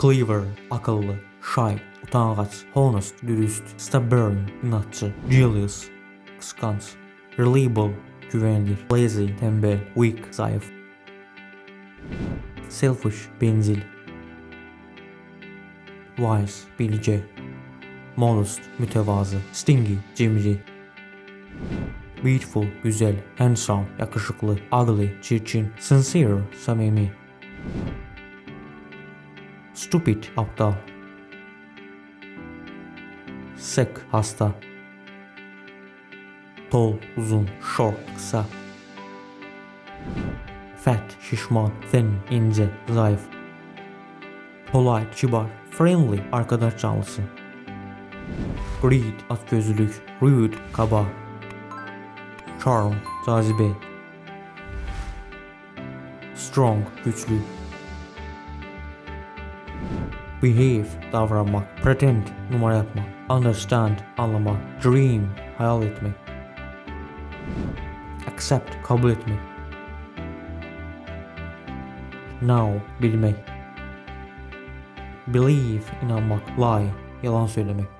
Clever, akıllı. Shy, utangaç. Honest, dürüst. Stubborn, inatçı. Jealous, kıskanç. Reliable, güvenilir. Lazy, tembel. Weak, zayıf. Selfish, bencil. Wise, bilge. Modest, mütevazı. Stingy, cimri. Beautiful, güzel. Handsome, yakışıklı. Ugly, çirkin. Sincere, samimi. Stupid, aptal. Sick, hasta. Tall, uzun. Short, kısa. Fat, şişman. Thin, ince, zayıf. Polite, kibar. Friendly, arkadaş canlısı. Greed, açgözlülük. Rude, kaba. Charm, cazibe. Strong, güçlü. Behave, davranmak. Pretend, numara yapmak. Understand, anlamak. Dream, hayal etmek. Accept, kabul etmek. Know, bilmek. Believe, inanmak. Lie, yalan söylemek.